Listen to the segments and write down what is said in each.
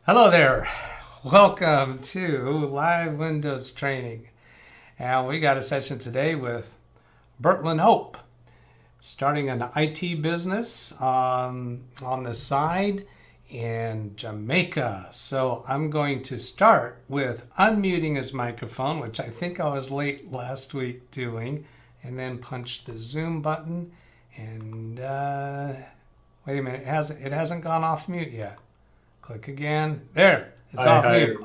Hello there. Welcome to Live Windows Training. And we got a session today with Bertland Hope, starting an IT business on the side in Jamaica. So I'm going to start with unmuting his microphone, which I think I was late last week doing, and then punch the Zoom button. And wait a minute, it hasn't gone off mute yet. Click again. There, it's off mute.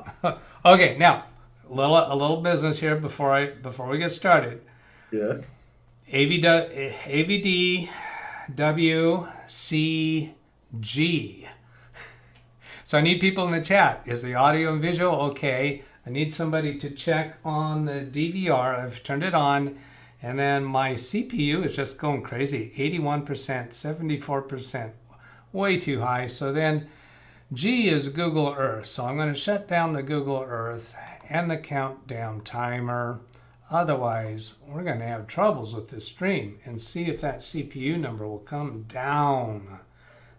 Okay, now a little business here before we get started. Yeah. AVDWCG. So I need people in the chat. Is the audio and visual okay? I need somebody to check on the DVR. I've turned it on, and then my CPU is just going crazy. 81%, 74%, way too high. So then G is Google Earth, so I'm going to shut down the Google Earth and the countdown timer. Otherwise, we're going to have troubles with this stream, and see if that CPU number will come down.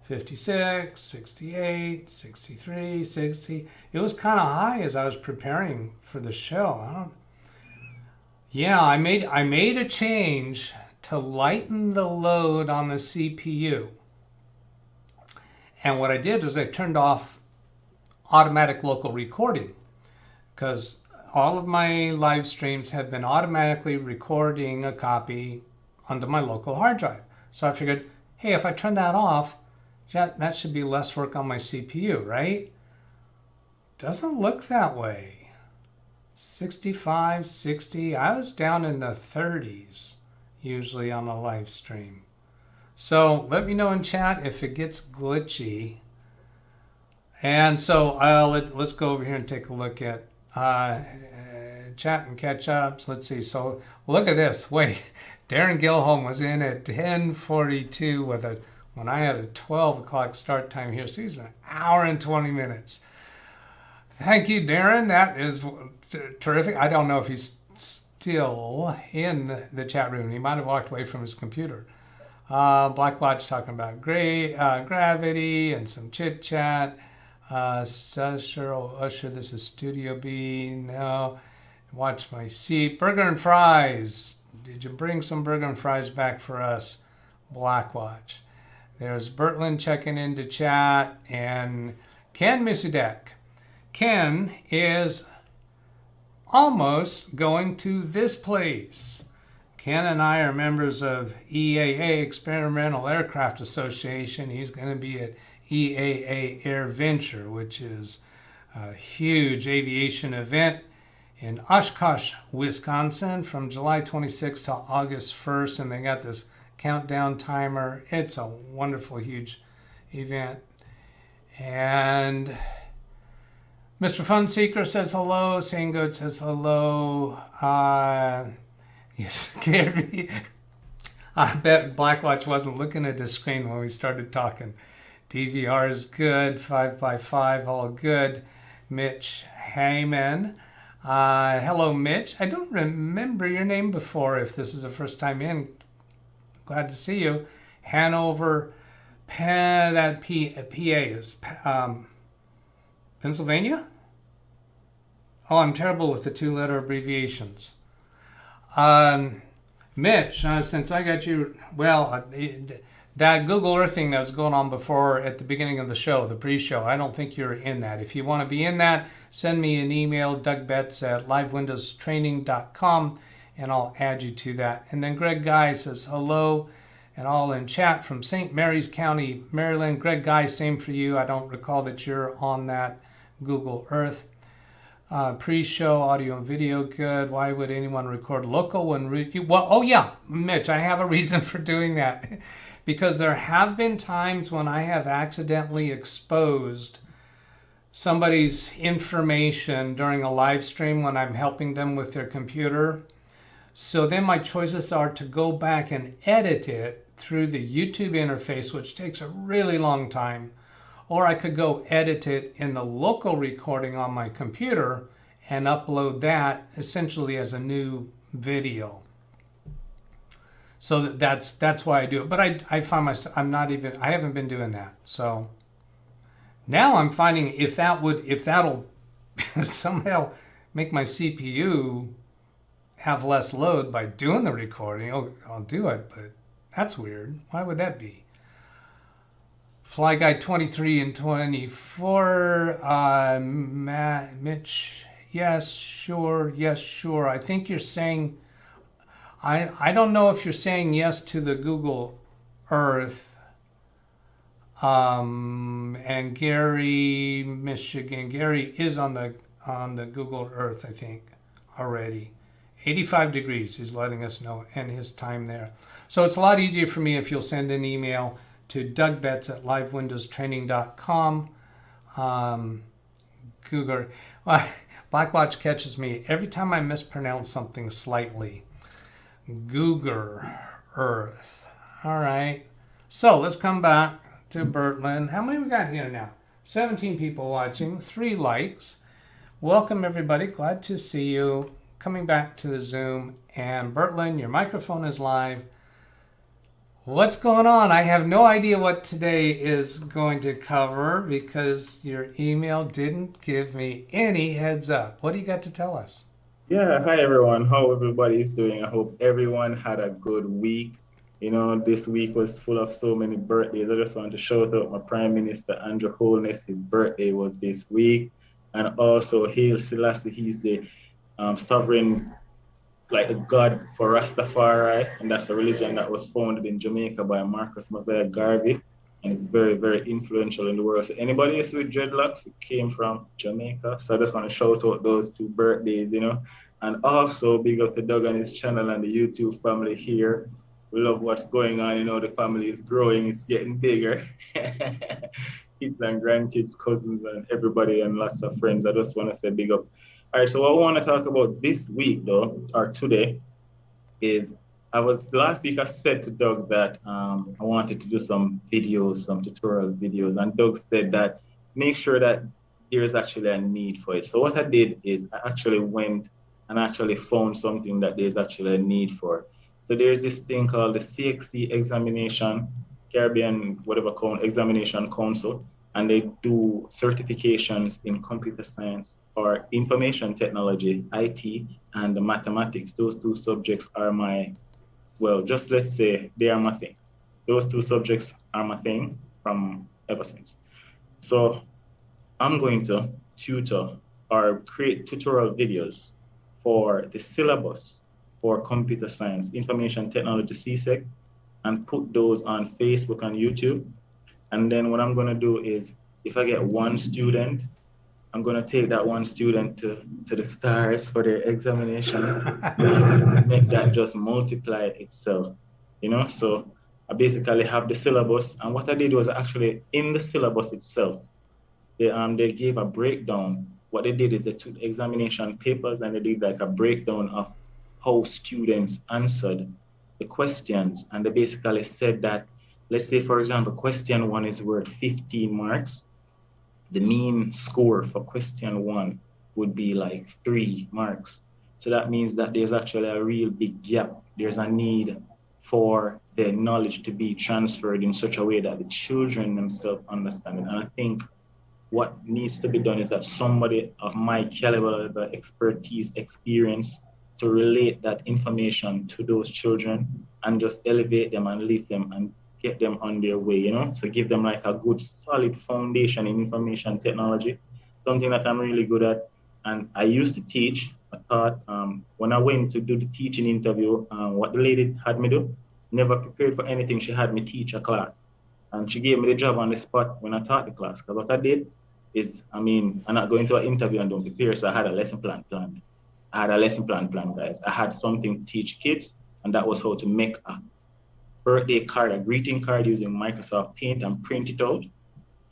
56, 68, 63, 60. It was kind of high as I was preparing for the show. I made a change to lighten the load on the CPU. And what I did was I turned off automatic local recording, because all of my live streams have been automatically recording a copy onto my local hard drive. So I figured, hey, if I turn that off, that should be less work on my CPU, right? Doesn't look that way. 65, 60, I was down in the 30s usually on a live stream. So let me know in chat if it gets glitchy. And so let's go over here and take a look at chat and catch-ups. Let's see. So look at this. Wait, Darren Gilholm was in at 10:42 when I had a 12 o'clock start time here. So he's an hour and 20 minutes. Thank you, Darren. That is terrific. I don't know if he's still in the chat room. He might have walked away from his computer. Blackwatch talking about gravity and some chit chat. Usher, this is Studio B. No, watch my seat. Burger and fries. Did you bring some burger and fries back for us? Blackwatch. There's Bertland checking into chat, and Ken Misudek. Ken is almost going to this place. Ken and I are members of EAA, Experimental Aircraft Association. He's going to be at EAA Air Venture, which is a huge aviation event in Oshkosh, Wisconsin, from July 26th to August 1st. And they got this countdown timer. It's a wonderful, huge event. And Mr. Funseeker says hello. Sangoat says hello. Yes, Gary. I bet Blackwatch wasn't looking at his screen when we started talking. DVR is good. 5x5, all good. Mitch Heyman. Hello, Mitch. I don't remember your name before. If this is the first time in, glad to see you. Hanover, that PA is Pennsylvania? Oh, I'm terrible with the two-letter abbreviations. Mitch, since I got you, that Google Earth thing that was going on before at the beginning of the show, the pre-show, I don't think you're in that. If you want to be in that, send me an email, DougBetts at LiveWindowsTraining.com, and I'll add you to that. And then Greg Guy says hello, and all in chat from St. Mary's County, Maryland. Greg Guy, same for you. I don't recall that you're on that Google Earth. Pre-show audio and video good. Why would anyone record local when Mitch, I have a reason for doing that. Because there have been times when I have accidentally exposed somebody's information during a live stream when I'm helping them with their computer. So then my choices are to go back and edit it through the YouTube interface, which takes a really long time. Or I could go edit it in the local recording on my computer and upload that essentially as a new video. So that's why I do it. But I find myself, I haven't been doing that. So Now I'm finding if that'll somehow make my CPU have less load by doing the recording, I'll do it, but that's weird. Why would that be? Fly Guy 23 and 24, Mitch, yes, sure. I think you're saying, I don't know if you're saying yes to the Google Earth. And Gary, Michigan, Gary is on the Google Earth, I think, already. 85 degrees, he's letting us know, and his time there. So it's a lot easier for me if you'll send an email to DougBetts@LiveWindowsTraining.com. Google. Blackwatch catches me every time I mispronounce something slightly. Google Earth. All right. So let's come back to Bertland. How many we got here now? 17 people watching, 3 likes. Welcome everybody. Glad to see you. Coming back to the Zoom. And Bertland, your microphone is live. What's going on? I have no idea what today is going to cover because your email didn't give me any heads up. What do you got to tell us? Yeah, hi everyone. How everybody is doing? I hope everyone had a good week. You know, this week was full of so many birthdays. I just want to shout out my Prime Minister, Andrew Holness. His birthday was this week. And also, Haile Selassie, he's the sovereign, like a god for Rastafari. And that's a religion that was founded in Jamaica by Marcus Mosiah Garvey. And it's very, very influential in the world. So anybody else with dreadlocks, it came from Jamaica. So I just want to shout out those 2 birthdays, you know. And also big up to Doug and his channel and the YouTube family here. We love what's going on. You know, the family is growing. It's getting bigger. Kids and grandkids, cousins, and everybody, and lots of friends. I just want to say big up. All right, so what I want to talk about this week, though, or today, is last week I said to Doug that I wanted to do some videos, some tutorial videos. And Doug said that make sure that there is actually a need for it. So what I did is I actually went and actually found something that there's actually a need for. So there's this thing called the CXC examination, Caribbean, whatever examination council, and they do certifications in computer science or information technology, IT, and the mathematics. Those 2 subjects are just let's say they are my thing. Those 2 subjects are my thing from ever since. So I'm going to tutor or create tutorial videos for the syllabus for computer science, information technology, CSEC, and put those on Facebook and YouTube. And then what I'm going to do is, if I get 1 student, I'm going to take that 1 student to the stars for their examination, make that just multiply itself, you know? So I basically have the syllabus. And what I did was actually in the syllabus itself, they gave a breakdown. What they did is they took examination papers and they did like a breakdown of how students answered the questions. And they basically said that, let's say, for example, question 1 is worth 15 marks. The mean score for question 1 would be like 3 marks. So that means that there's actually a real big gap. There's a need for the knowledge to be transferred in such a way that the children themselves understand it. And I think what needs to be done is that somebody of my caliber, the expertise, experience, to relate that information to those children and just elevate them and lift them and get them on their way, you know, to give them like a good solid foundation in information technology, something that I'm really good at. And I used to teach. I thought when I went to do the teaching interview, what the lady had me do, never prepared for anything. She had me teach a class. And she gave me the job on the spot when I taught the class. Because what I did is, I'm not going to an interview and don't prepare, so I had a lesson plan planned. Guys. I had something to teach kids, and that was how to make a birthday card, a greeting card using Microsoft Paint and print it out.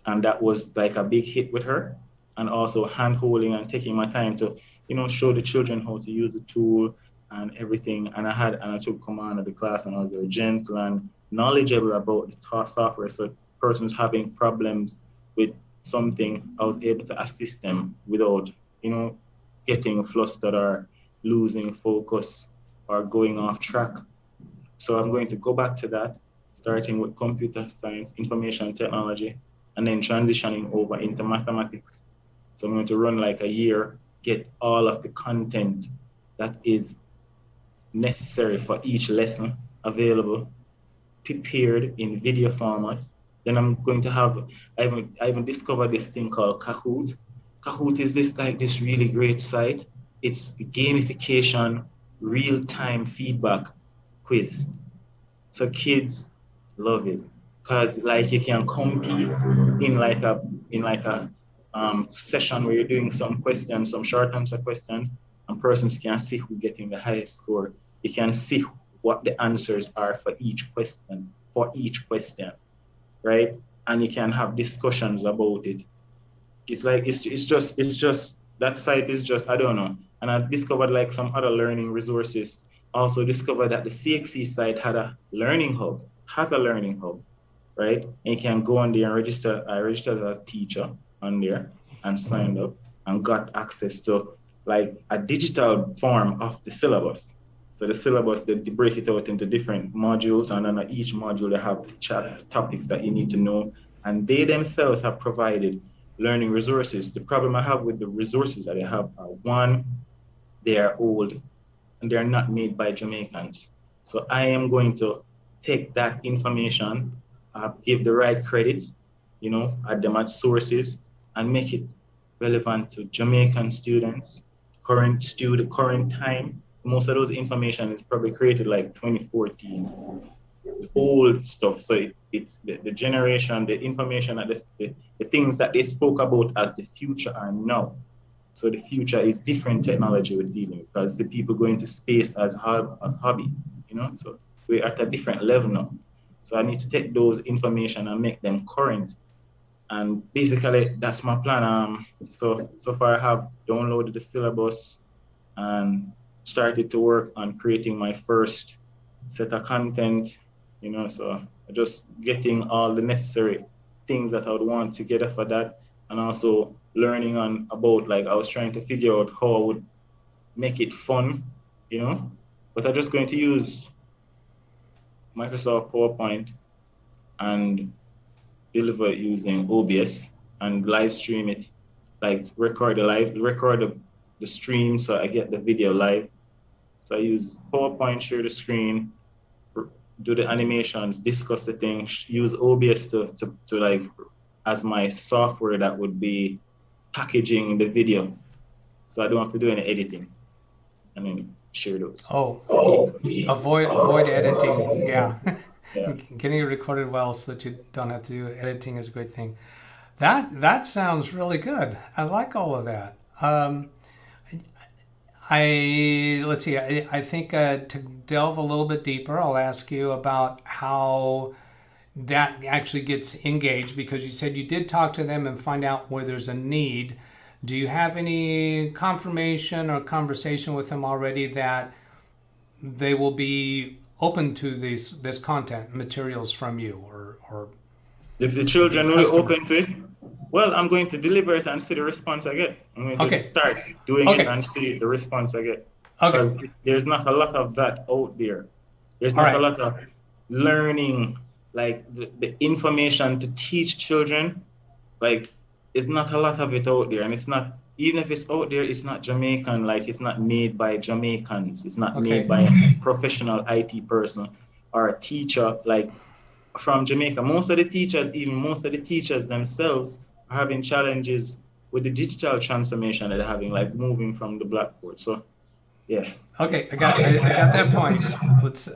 And that was like a big hit with her. And also hand holding and taking my time to, you know, show the children how to use the tool and everything. And I took command of the class, and I was very gentle and knowledgeable about the software. So persons having problems with something, I was able to assist them without, you know, getting flustered or losing focus or going off track. So I'm going to go back to that, starting with computer science, information technology, and then transitioning over into mathematics. So I'm going to run like a year, get all of the content that is necessary for each lesson available, prepared in video format. Then I'm going to have, I haven't discovered this thing called Kahoot. Kahoot is this really great site. It's gamification, real-time feedback quiz. So kids love it because like you can compete in like a session where you're doing some questions, some short answer questions, and persons can see who's getting the highest score. You can see what the answers are for each question, right? And you can have discussions about it. It's like it's just that site is just, I don't know. And I discovered like some other learning resources. Also discovered that the CXC site has a learning hub, right? And you can go on there and register. I registered as a teacher on there and signed up and got access to like a digital form of the syllabus. So the syllabus, they break it out into different modules, and on each module they have topics that you need to know. And they themselves have provided learning resources. The problem I have with the resources that they have are, one, they are old and they're not made by Jamaicans. So I am going to take that information, give the right credit, add them at sources and make it relevant to Jamaican students, current time. Most of those information is probably created like 2014, old stuff. So it's the generation, the information that the things that they spoke about as the future are now. So the future is different technology we're dealing with, because the people go into space as a hobby, so we're at a different level now. So I need to take those information and make them current. And basically that's my plan. So far I have downloaded the syllabus and started to work on creating my first set of content, so just getting all the necessary things that I would want together for that, and also learning about, like, I was trying to figure out how I would make it fun, but I'm just going to use Microsoft PowerPoint and deliver it using OBS and live stream it, like record the stream so I get the video live. So I use PowerPoint, share the screen, do the animations, discuss the things, use OBS to like as my software that would be packaging the video. So I don't have to do any editing, and then share those. Avoid editing. Yeah. Yeah. Getting it recorded well so that you don't have to do editing is a great thing. That sounds really good. I like all of that. Let's see. I think to delve a little bit deeper, I'll ask you about how that actually gets engaged, because you said you did talk to them and find out where there's a need. Do you have any confirmation or conversation with them already that they will be open to this content materials from you, or if the children will open to it? Well, I'm going to deliver it and see the response I get. I'm going to start doing it and see the response I get. Because there's not a lot of that out there. There's not a lot of learning, like the information to teach children. Like, it's not a lot of it out there. And it's not, even if it's out there, it's not Jamaican. Like, it's not made by Jamaicans. It's not made by a professional IT person or a teacher, like, from Jamaica. Most of the teachers themselves are having challenges with the digital transformation that they're having, like moving from the blackboard. So, yeah. Okay, I got that point. Let's.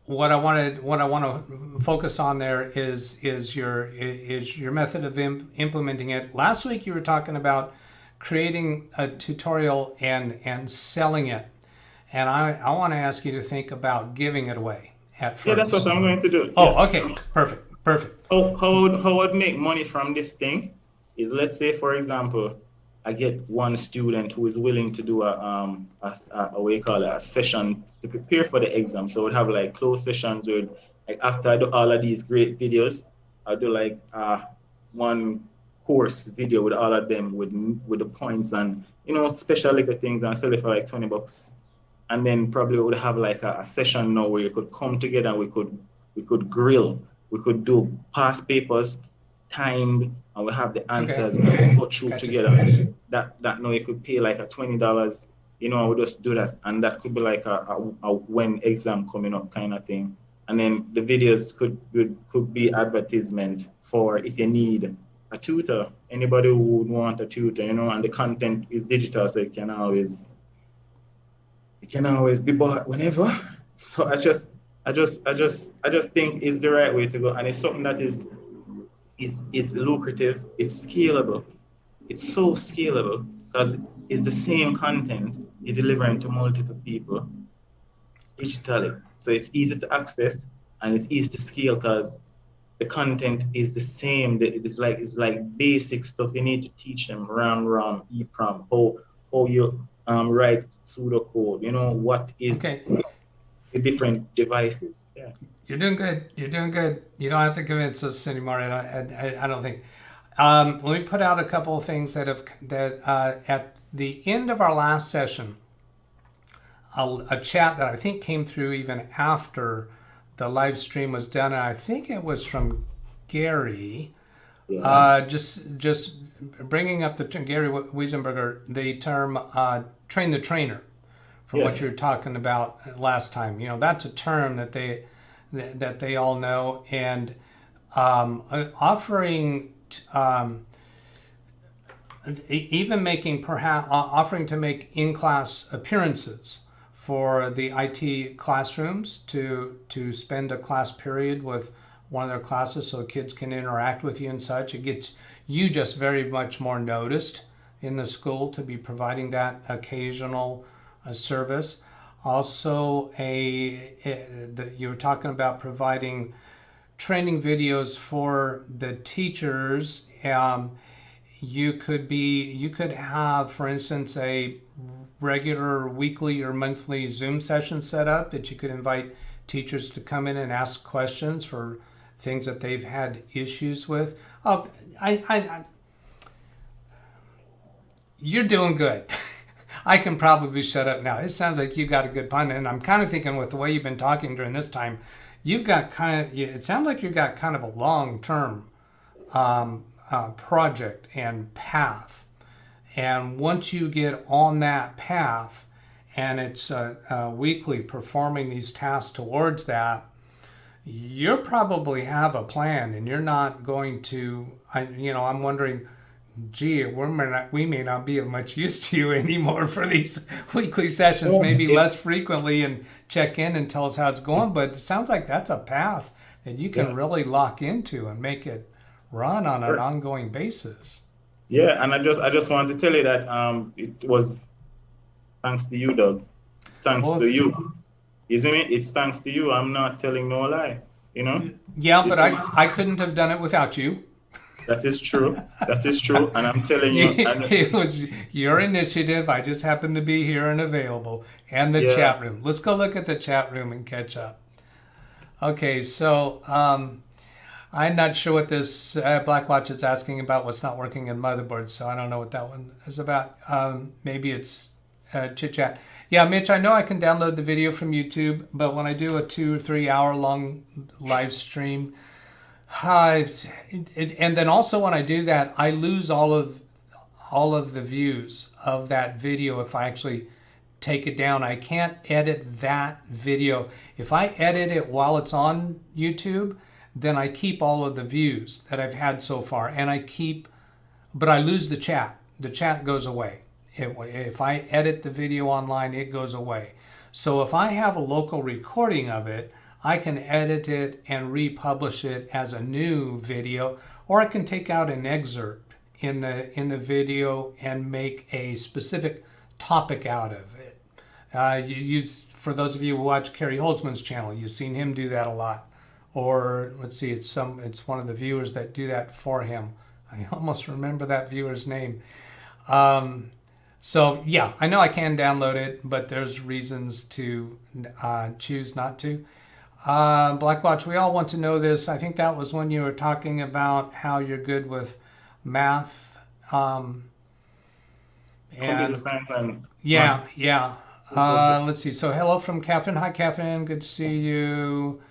What I want to focus on there is your method of implementing it. Last week you were talking about creating a tutorial and selling it, and I want to ask you to think about giving it away at first. Yeah, that's what I'm going to do. Oh, yes. Okay, perfect. How I'd make money from this thing is, let's say, for example, I get one student who is willing to do a session to prepare for the exam. So we'd have like closed sessions where, like, after I do all of these great videos, I'll do like one course video with all of them with the points and special little things, and sell it for like $20. And then probably we would have like a session now where you could come together and we could grill We could do past papers timed, and we have the Okay. answers and go through Gotcha. together. That now you could pay like a $20, and we just do that, and that could be like a when exam coming up kind of thing. And then the videos could be advertisement for if you need a tutor, anybody who would want a tutor, and the content is digital, so it can always be bought whenever. So I just think it's the right way to go, and it's something that is lucrative. It's scalable. It's so scalable because it's the same content you're delivering to multiple people digitally. So it's easy to access and it's easy to scale because the content is the same. It's like basic stuff you need to teach them: RAM, EEPROM, how you write pseudocode. What is Okay. the different devices. Yeah. You're doing good. You're doing good. You don't have to convince us anymore. I don't think. Let me put out a couple of things that at the end of our last session, a chat that I think came through even after the live stream was done, and I think it was from Gary. Yeah. Just bringing up the Gary Wiesenberger, the term train the trainer, from what you were Yes. talking about last time. That's a term that they all know, and offering even making perhaps offering to make in-class appearances for the IT classrooms to spend a class period with one of their classes so kids can interact with you and such. It gets you just very much more noticed in the school to be providing that occasional service. Also, you were talking about providing training videos for the teachers. You could have, for instance, a regular weekly or monthly Zoom session set up that you could invite teachers to come in and ask questions for things that they've had issues with. Oh, you're doing good. I can probably shut up now. It sounds like you got a good pun, and I'm kind of thinking with the way you've been talking during this time, it sounds like you've got kind of a long-term project and path. And once you get on that path, and it's weekly performing these tasks towards that, you probably have a plan, and you're not going to. I'm wondering, gee, we may not be of much use to you anymore for these weekly sessions, maybe less frequently, and check in and tell us how it's going. But it sounds like that's a path that you can really lock into and make it run on an ongoing basis. Yeah, and I just want to tell you that it was thanks to you, Doug. It's thanks to you. Isn't it? It's thanks to you. I'm not telling no lie. Yeah, but I couldn't have done it without you. That is true. That is true. And I'm telling you, it was your initiative. I just happened to be here and available. And the chat room. Let's go look at the chat room and catch up. Okay, so I'm not sure what this Blackwatch is asking about. What's not working in motherboards? So I don't know what that one is about. Maybe it's chit chat. Yeah, Mitch, I know I can download the video from YouTube, but when I do a 2 or 3 hour long live stream, and then also when I do that, I lose all of the views of that video if I actually take it down. I can't edit that video. If I edit it while it's on YouTube, then I keep all of the views that I've had so far, and but I lose the chat. The chat goes away. If I edit the video online, it goes away. So if I have a local recording of it, I can edit it and republish it as a new video, or I can take out an excerpt in the video and make a specific topic out of it. For those of you who watch Kerry Holzman's channel, you've seen him do that a lot. Or let's see, it's one of the viewers that do that for him. I almost remember that viewer's name. So yeah, I know I can download it, but there's reasons to choose not to. Blackwatch, we all want to know this. I think that was when you were talking about how you're good with math. Computer science and yeah. Let's see. So hello from Catherine. Hi, Catherine. Good to see you.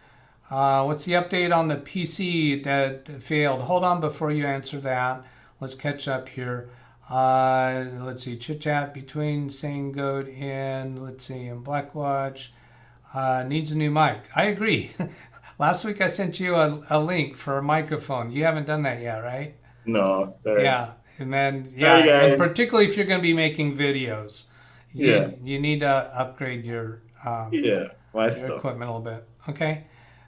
What's the update on the PC that failed? Hold on before you answer that. Let's catch up here. Let's see, chit chat between Sane Goat and and Blackwatch. Needs a new mic. I agree. Last week I sent you a link for a microphone. You haven't done that yet, right? No, sorry. Yeah, and then Sorry, and guys. particularly if you're going to be making videos, Yeah. you need to upgrade your Yeah, my your stuff. equipment a little bit. Okay.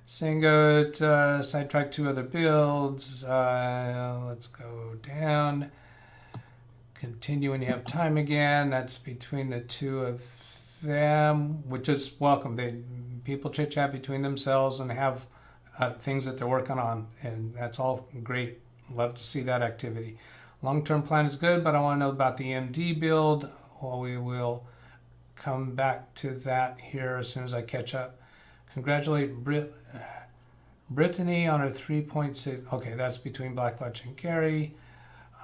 Singoat, sidetrack 2 other builds. Let's go down. Continue when you have time again. That's between the two of them, which is welcome. People chit chat between themselves and have things that they're working on, and that's all great. Love to see that activity. Long-term plan is good, but I want to know about the MD build. Well, we will come back to that here as soon as I catch up. Congratulate Brittany on her 3.6. Okay, that's between Blackwatch and Gary.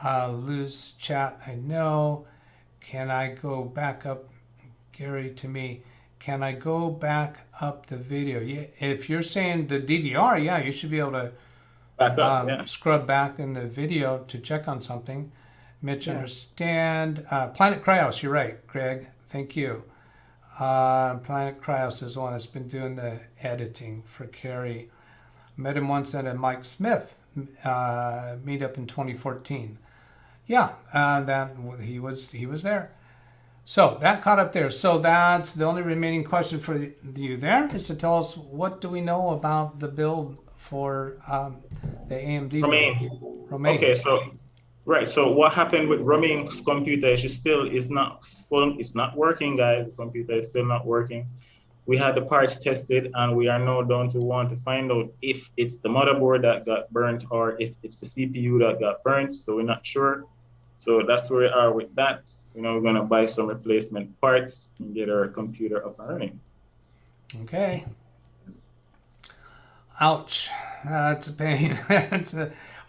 Lose chat, I know. Can I go back up, Gary, to me? Can I go back up the video? Yeah, if you're saying the DVR, yeah, you should be able to Back up, yeah. scrub back in the video to check on something. Mitch, understand. Planet Cryos, you're right, Greg. Thank you. Planet Cryos is the one that's been doing the editing for Carrie. Met him once at a Mike Smith meetup in 2014. Yeah, that he was there. So that caught up there. So that's the only remaining question for you there is to tell us what do we know about the build for the AMD Romaine. build? Romaine. Okay, so right. So what happened with Romaine's computer? She still is not full. It's not working, guys. The computer is still not working. We had the parts tested, and we are now down to want to find out if it's the motherboard that got burnt or if it's the CPU that got burnt. So we're not sure. So that's where we are with that. We're gonna buy some replacement parts and get our computer up and running. Okay. Ouch. That's a pain.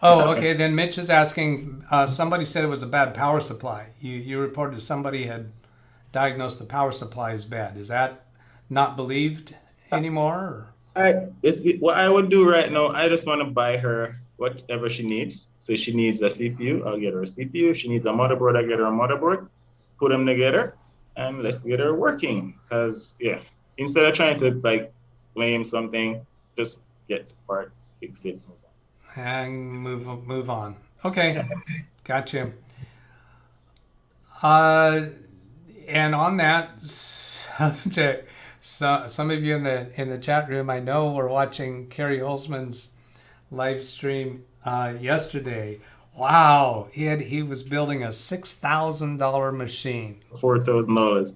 Okay. Then Mitch is asking, somebody said it was a bad power supply. You reported somebody had diagnosed the power supply as bad. Is that not believed anymore? What I would do right now, I just want to buy her whatever she needs. So if she needs a CPU, I'll get her a CPU. If she needs a motherboard, I'll get her a motherboard. Put them together and let's get her working. Because, instead of trying to blame something, just get the part, fix it, move on. And move on. Okay, gotcha. And on that subject, some of you in the chat room, I know, were watching Kerry Holzman's live stream yesterday. Wow, he was building a $6,000 machine. $4,000.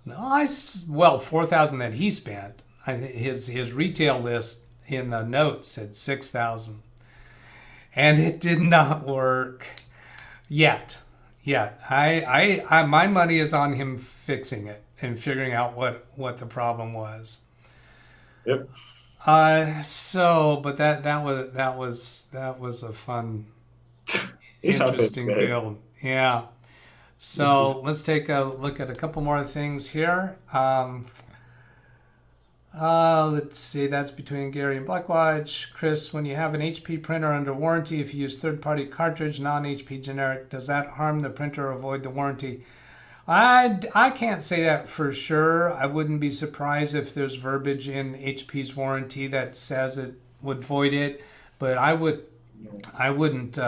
Nice. Well, $4,000 that he spent. His retail list in the notes said $6,000, and it did not work yet. I my money is on him fixing it and figuring out what the problem was. Yep. But that was a fun, interesting build. Yeah. So let's take a look at a couple more things here. Let's see, that's between Gary and Blackwatch. Chris, when you have an HP printer under warranty, if you use third-party cartridge, non-HP generic, does that harm the printer or avoid the warranty? I can't say that for sure. I wouldn't be surprised if there's verbiage in HP's warranty that says it would void it, but I wouldn't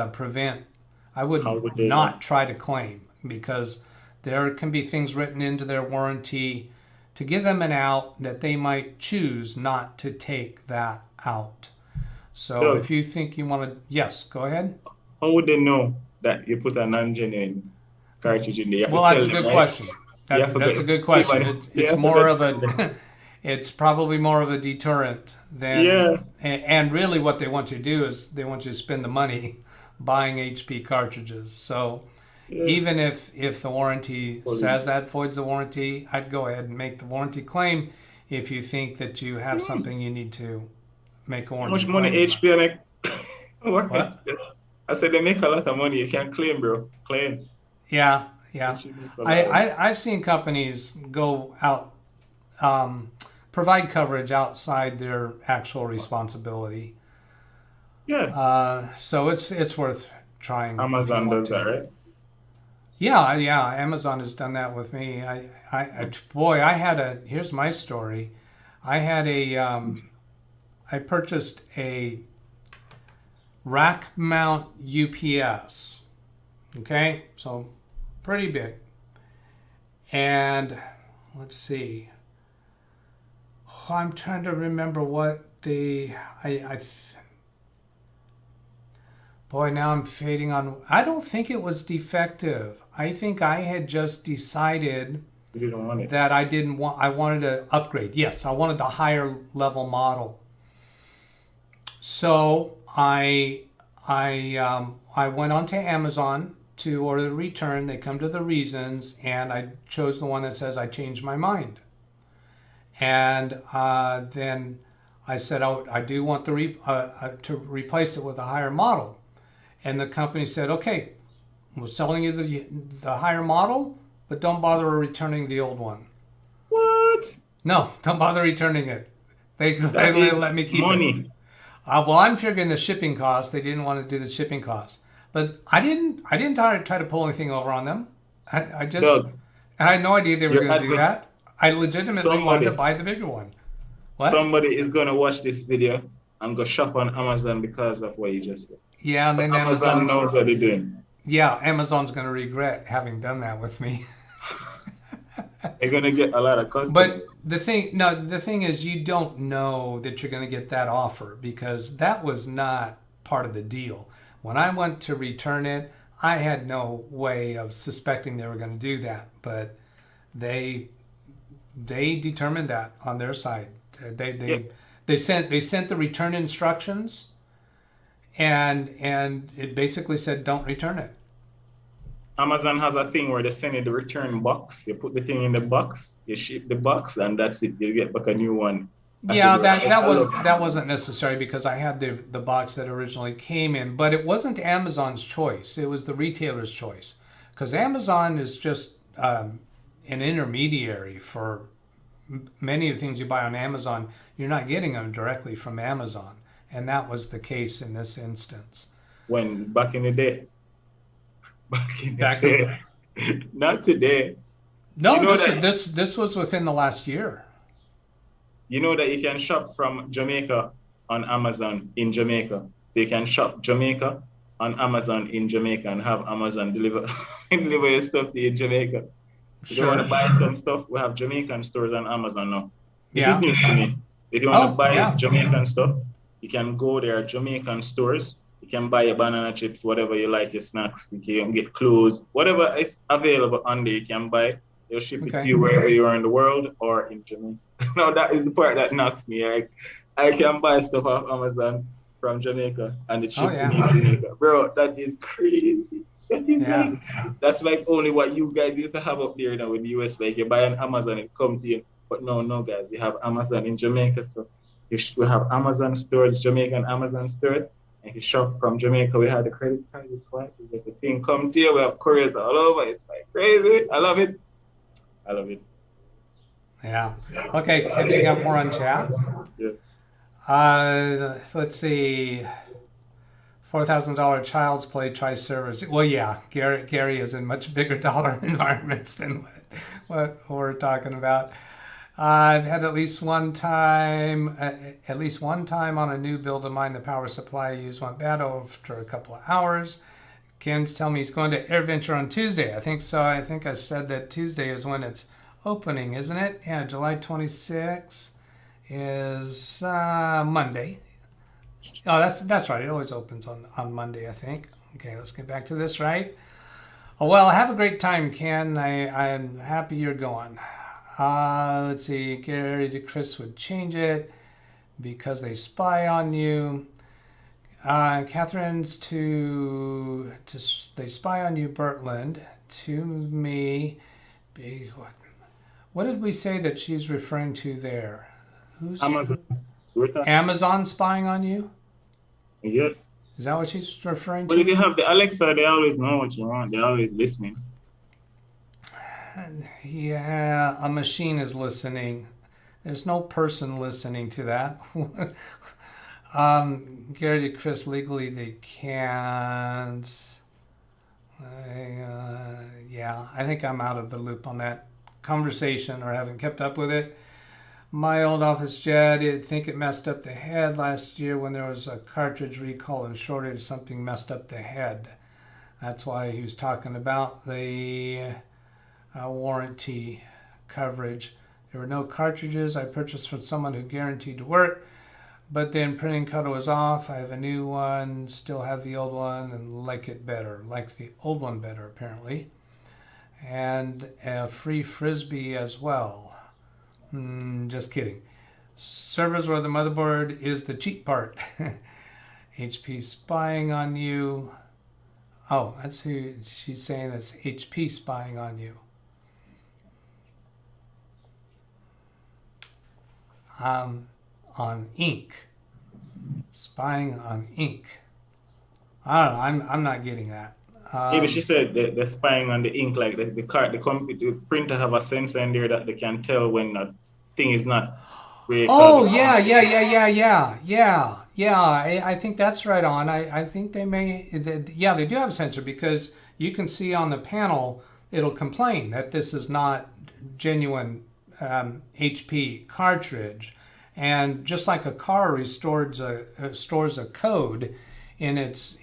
not try to claim, because there can be things written into their warranty to give them an out that they might choose not to take that out. So if you think you want to, yes, go ahead. How would they know that you put a non-genuine cartridge in there? Well, that's a good question. That's a good question. It's more of a, it's probably more of a deterrent than, and really what they want you to do is they want you to spend the money buying HP cartridges. So even if the warranty says that voids the warranty, I'd go ahead and make the warranty claim if you think that you have something you need to make a warranty claim. How much money HP make? What? I said they make a lot of money. You can claim, bro. Claim. Yeah. I've seen companies go out provide coverage outside their actual responsibility. Yeah. So it's worth trying. Amazon does that, right? Yeah, yeah. Amazon has done that with me. Here's my story. I purchased a rack mount UPS. Okay, so pretty big. And let's see. Oh, I'm trying to remember what boy, now I'm fading on. I don't think it was defective. I think I had just decided You didn't want it. that I wanted to upgrade. Yes, I wanted the higher level model. So I went onto Amazon to order the return. They come to the reasons, and I chose the one that says I changed my mind. And then I said, oh, I do want to replace it with a higher model. And the company said, okay, we're selling you the higher model, but don't bother returning the old one. What? No, don't bother returning it. They let me keep money. it. Well, I'm figuring the shipping costs. They didn't want to do the shipping costs, but I didn't try to pull anything over on them. I just Doug, I had no idea they were you're going to do that. I legitimately wanted to Somebody- buy the bigger one. What? Somebody is going to watch this video and go shop on Amazon because of what you just said. Yeah, and then Amazon knows what they're doing. Yeah, Amazon's going to regret having done that with me. They're going to get a lot of customers. But the thing is, you don't know that you're going to get that offer because that was not part of the deal. When I went to return it, I had no way of suspecting they were going to do that, but they determined that on their side. They sent the return instructions, and it basically said don't return it. Amazon has a thing where they send you the return box. You put the thing in the box, you ship the box, and that's it. You get back a new one. Yeah, that wasn't necessary because I had the box that originally came in, but it wasn't Amazon's choice. It was the retailer's choice because Amazon is just an intermediary for many of the things you buy on Amazon. You're not getting them directly from Amazon, and that was the case in this instance. When back in the day. Not today. No, You know this was within the last year. You know that you can shop from Jamaica on Amazon in Jamaica. So you can shop Jamaica on Amazon in Jamaica and have Amazon deliver your stuff to you in Jamaica. If you want to buy some stuff, we have Jamaican stores on Amazon now. This is news to me. If you want to buy Jamaican stuff, you can go there, Jamaican stores. You can buy your banana chips, whatever you like, your snacks. You can get clothes, whatever is available on there, you can buy. They'll ship it to you wherever you are in the world or in Jamaica. Now that is the part that knocks me. I can buy stuff off Amazon from Jamaica and it shipped to me in Jamaica. Bro, that is crazy. That's like only what you guys used to have up there now in the US. Like you buy on Amazon, it comes to you. But no, guys, you have Amazon in Jamaica. So we have Amazon stores, Jamaican Amazon stores. And if you shop from Jamaica, we have the credit card, you swipe, you get the thing come to you. We have couriers all over. It's like crazy. I love it. Yeah. Okay, catching up more on chat. Yeah. Let's see. $4,000 child's play tri-servers. Well, yeah, Gary is in much bigger dollar environments than what we're talking about. I've had at least one time on a new build of mine, the power supply I used went bad after a couple of hours. Ken's telling me he's going to AirVenture on Tuesday. I think so. I think I said that Tuesday is when it's opening, isn't it? Yeah, July 26th is Monday. Oh, that's right. It always opens on Monday, I think. Okay, let's get back to this, right? Oh, well, have a great time, Ken. I'm happy you're going. Let's see. Gary to Chris would change it because they spy on you. Catherine's they spy on you, Bertland. To me, what did we say that she's referring to there? Who's Amazon. Amazon spying on you? Yes. Is that what she's referring But to? if you have the Alexa, they always know what you want. They're always listening. Yeah, a machine is listening. There's no person listening to that. Gary to Chris, legally they can't. Yeah, I think I'm out of the loop on that conversation or haven't kept up with it. My old office jet, I think it messed up the head last year when there was a cartridge recall and shortage. Something messed up the head. That's why he was talking about the warranty coverage. There were no cartridges I purchased from someone who guaranteed to work, but then printing code was off. I have a new one, still have the old one, and like it better. Like the old one better, apparently. And a free Frisbee as well. Just kidding. Servers where the motherboard is the cheap part. HP spying on you. Oh, that's who she's saying, that's HP spying on you. On ink. Spying on ink. I don't know. I'm not getting that. Maybe she said they're spying on the ink, like the printer have a sensor in there that they can tell when a thing is not really. Oh, yeah. I think that's right on. I think they may, they do have a sensor because you can see on the panel, it'll complain that this is not genuine HP cartridge. And just like a car stores a code in its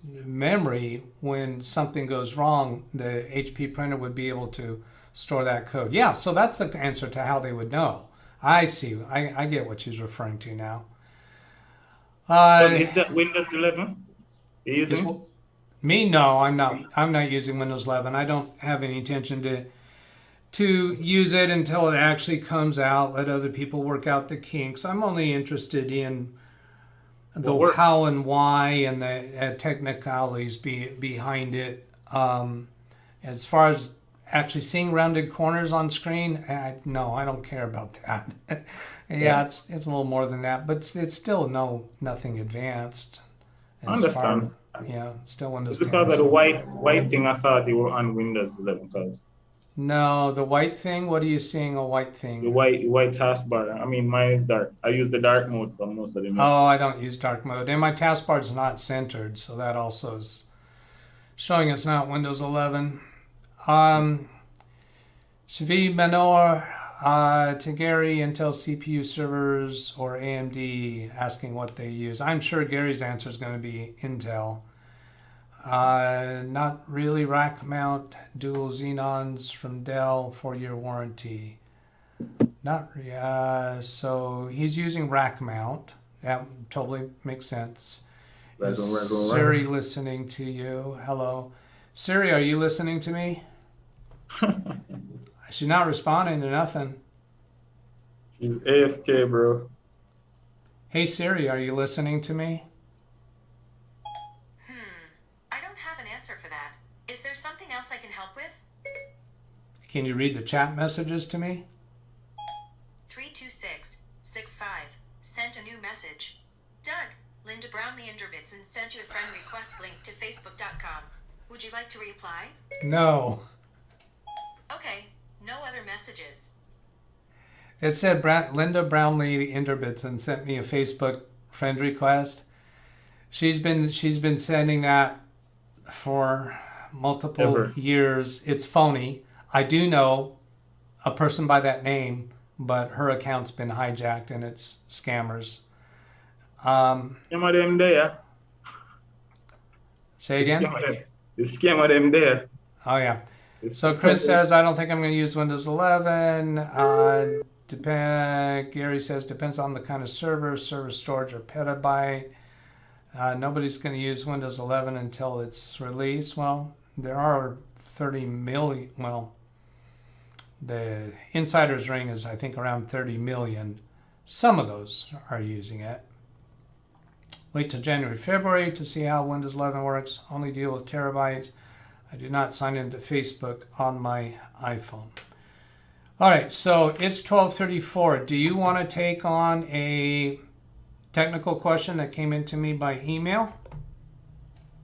memory, when something goes wrong, the HP printer would be able to store that code. Yeah, so that's the answer to how they would know. I see. I get what she's referring to now. Is that Windows 11? You're using? Me? No, I'm not. I'm not using Windows 11. I don't have any intention to use it until it actually comes out. Let other people work out the kinks. I'm only interested in the how and why and the technicalities behind it. As far as actually seeing rounded corners on screen, no, I don't care about that. It's a little more than that, but it's still nothing advanced. I understand. Still Windows 10. Because of the white thing, I thought they were on Windows 11 because. No, the white thing. What are you seeing? A white thing? The white taskbar. I mean, mine is dark. I use the dark mode for most of the. Oh, I don't use dark mode, and my taskbar is not centered, so that also is showing it's not Windows 11. Shavi Manor to Gary, Intel CPU servers or AMD, asking what they use. I'm sure Gary's answer is going to be Intel. Not really. Rack mount, dual Xenons from Dell, 4-year warranty. So he's using rack mount. That totally makes sense. Siri listening to you? Hello. Siri, are you listening to me? She's not responding to nothing. She's AFK, bro. Hey Siri, are you listening to me? I don't have an answer for that. Is there something else I can help with? Can you read the chat messages to me? 32665 sent a new message. Doug, Linda Brownlee-DougBetts sent you a friend request link to facebook.com. Would you like to reply? No. Okay, no other messages. It said Linda Brownlee-DougBetts sent me a Facebook friend request. She's been sending that for multiple years. It's phony. I do know a person by that name, but her account's been hijacked and it's scammers. Some of them there. Say again? The scam of them there. Oh, yeah. So Chris says, I don't think I'm going to use Windows 11. Gary says, depends on the kind of server storage or petabyte. Nobody's going to use Windows 11 until it's released. Well, there are 30 million. Well, the insider's ring is, I think, around 30 million. Some of those are using it. Wait till January, February to see how Windows 11 works. Only deal with terabytes. I do not sign into Facebook on my iPhone. All right, so it's 12:34. Do you want to take on a technical question that came into me by email?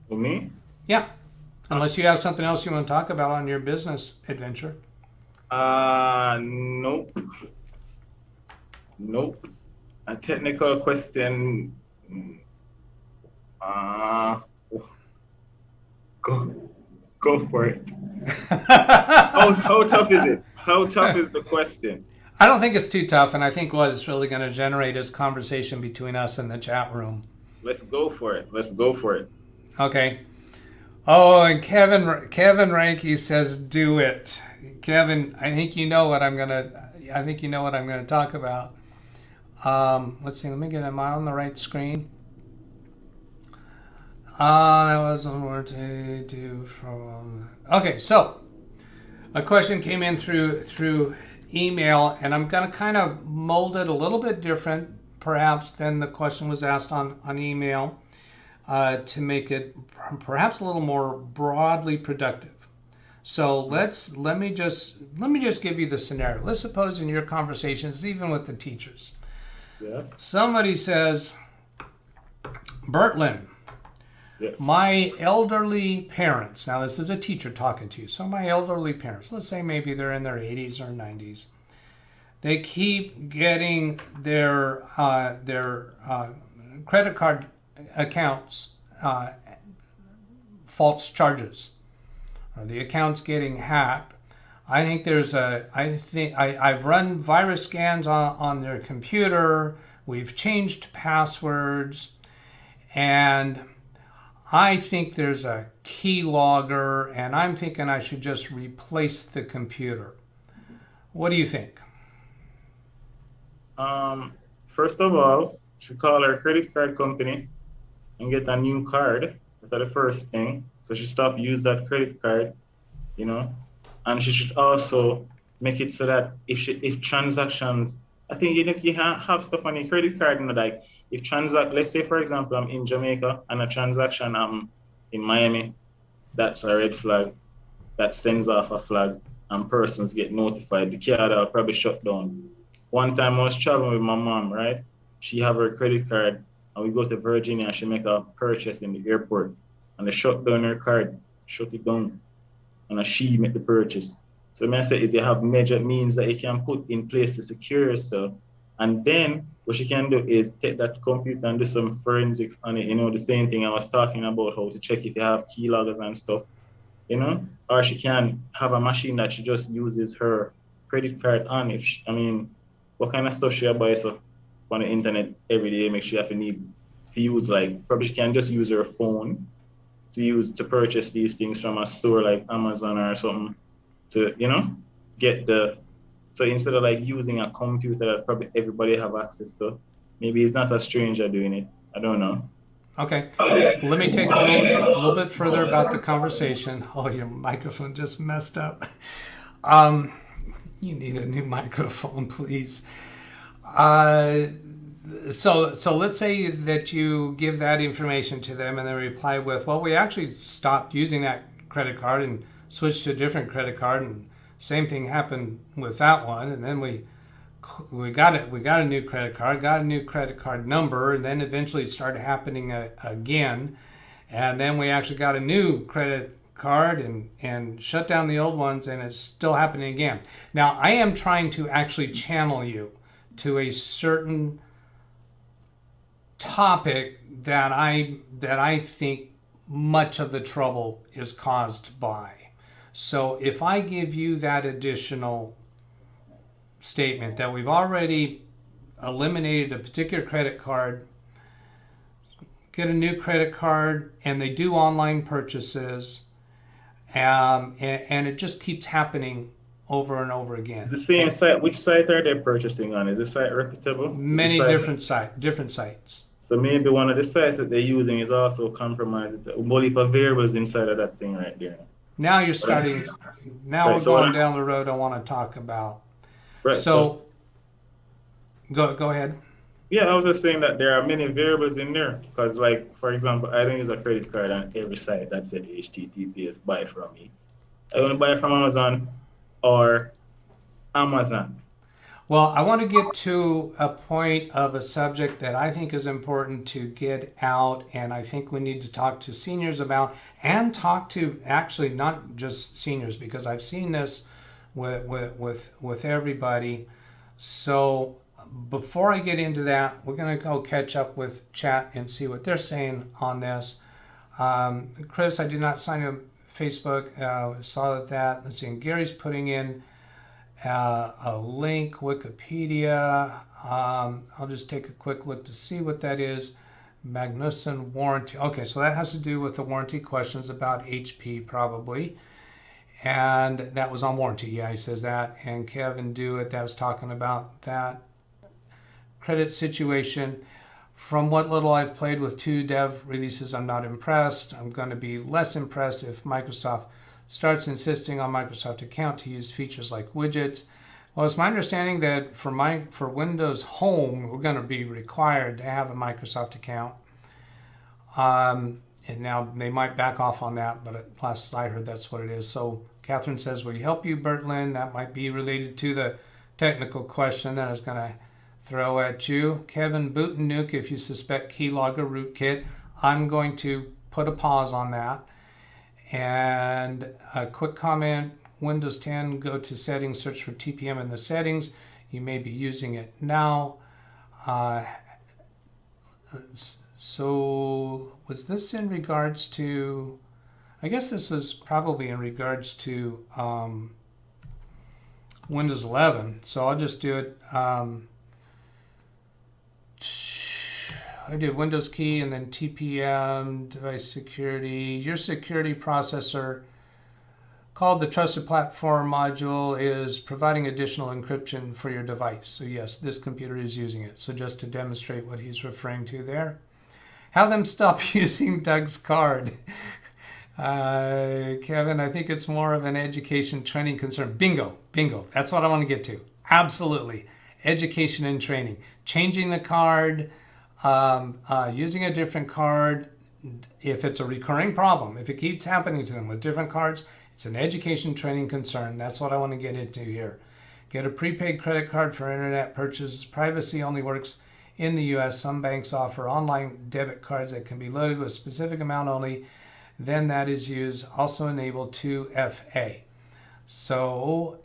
For me? Yeah. Unless you have something else you want to talk about on your business adventure. Nope. Nope. A technical question. Uh, go for it. How tough is it? How tough is the question? I don't think it's too tough, and I think what it's really going to generate is conversation between us in the chat room. Let's go for it. Let's go for it. Okay. Oh, and Kevin Ranke says, "Do it." Kevin, I think you know what I'm gonna talk about. Let's see. Let me get. Am I on the right screen? That wasn't more to do from. Okay, so a question came in through email, and I'm gonna kind of mold it a little bit different, perhaps, than the question was asked on email, to make it perhaps a little more broadly productive. So let me just give you the scenario. Let's suppose in your conversations, even with the teachers, somebody says, Bertland, my elderly parents, now this is a teacher talking to you, so my elderly parents, let's say maybe they're in their 80s or 90s, they keep getting their credit card accounts false charges, or the account's getting hacked. I've run virus scans on their computer. We've changed passwords, and I think there's a keylogger, and I'm thinking I should just replace the computer. What do you think? First of all, you should call our credit card company and get a new card. That's the first thing. So she stop use that credit card, and she should also make it so that if transactions, I think you have stuff on your credit card, like if let's say for example I'm in Jamaica and a transaction in Miami, that's a red flag that sends off a flag and persons get notified. The card will probably shut down. One time I was traveling with my mom, right? She have her credit card and we go to Virginia and she make a purchase in the airport and they shut down her card, shut it down, and she make the purchase. So I say is you have major means that you can put in place to secure yourself. And then what you can do is take that computer and do some forensics on it, the same thing I was talking about, how to check if you have keyloggers and stuff, or she can have a machine that she just uses her credit card on. What kind of stuff she buys on the internet every day, make sure you use, like, probably she can just use her phone to purchase these things from a store like Amazon or something to, so instead of like using a computer that probably everybody have access to, maybe it's not a stranger doing it. I don't know. Okay. Let me take a little bit further about the conversation. Oh, your microphone just messed up. You need a new microphone, please. So let's say that you give that information to them and they reply with, well, we actually stopped using that credit card and switched to a different credit card, and same thing happened with that one, and then we got a new credit card number, and then eventually it started happening again, and then we actually got a new credit card and shut down the old ones, and it's still happening again. Now I am trying to actually channel you to a certain topic that I think much of the trouble is caused by. So if I give you that additional statement that we've already eliminated a particular credit card, get a new credit card, and they do online purchases, and it just keeps happening over and over again. It's the same site. Which site are they purchasing on? Is the site reputable? Many different sites. So maybe one of the sites that they're using is also compromised. A whole heap of variables inside of that thing right there. Now you're starting. Now we're going down the road I want to talk about. Right. So go ahead. Yeah, I was just saying that there are many variables in there because, like, for example, I don't use a credit card on every site that said HTTPS buy from me. I only buy from Amazon or Amazon. Well, I want to get to a point of a subject that I think is important to get out, and I think we need to talk to seniors about, and talk to actually not just seniors, because I've seen this with everybody. So before I get into that, we're going to go catch up with chat and see what they're saying on this. Chris, I did not sign up Facebook. Saw that. Let's see. And Gary's putting in a link, Wikipedia. I'll just take a quick look to see what that is. Magnuson warranty. Okay, so that has to do with the warranty questions about HP probably. And that was on warranty. Yeah, he says that. And Kevin Dewitt, that was talking about that credit situation. From what little I've played with 2 dev releases, I'm not impressed. I'm going to be less impressed if Microsoft starts insisting on Microsoft account to use features like widgets. Well, it's my understanding that for Windows Home, we're going to be required to have a Microsoft account. And now they might back off on that, but at last I heard that's what it is. So Catherine says, will you help you, Bertland? That might be related to the technical question that I was going to throw at you. Kevin, boot and nuke if you suspect keylogger rootkit. I'm going to put a pause on that. And a quick comment, Windows 10, go to settings, search for TPM in the settings. You may be using it now. So was this in regards to, I guess this was probably in regards to Windows 11. So I'll just do it. I did Windows key and then TPM, device security. Your security processor, called the Trusted Platform module, is providing additional encryption for your device. So yes, this computer is using it. So just to demonstrate what he's referring to there. Have them stop using Doug's card. Kevin, I think it's more of an education training concern. Bingo, bingo. That's what I want to get to. Absolutely. Education and training. Changing the card, using a different card. If it's a recurring problem, if it keeps happening to them with different cards, it's an education training concern. That's what I want to get into here. Get a prepaid credit card for internet purchases. Privacy only works in the US. Some banks offer online debit cards that can be loaded with a specific amount only. Then that is used. Also enable 2FA. So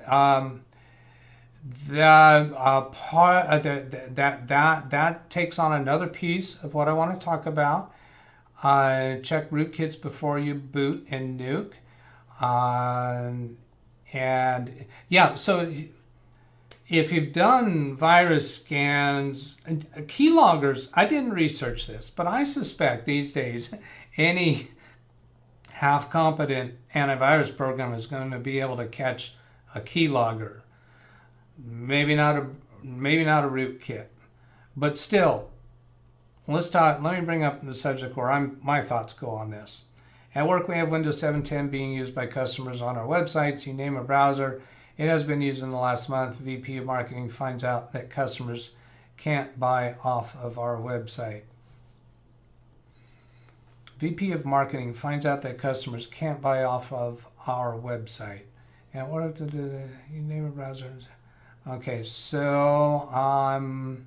that takes on another piece of what I want to talk about. Check rootkits before you boot and nuke. And yeah, so if you've done virus scans, keyloggers, I didn't research this, but I suspect these days any half-competent antivirus program is going to be able to catch a keylogger. Maybe not a rootkit, but still, let's talk. Let me bring up the subject where my thoughts go on this. At work, we have Windows 7.10 being used by customers on our websites. You name a browser, it has been used in the last month. VP of Marketing finds out that customers can't buy off of our website. VP of Marketing finds out that customers can't buy off of our website. And what if you name a browser? Okay, so I'm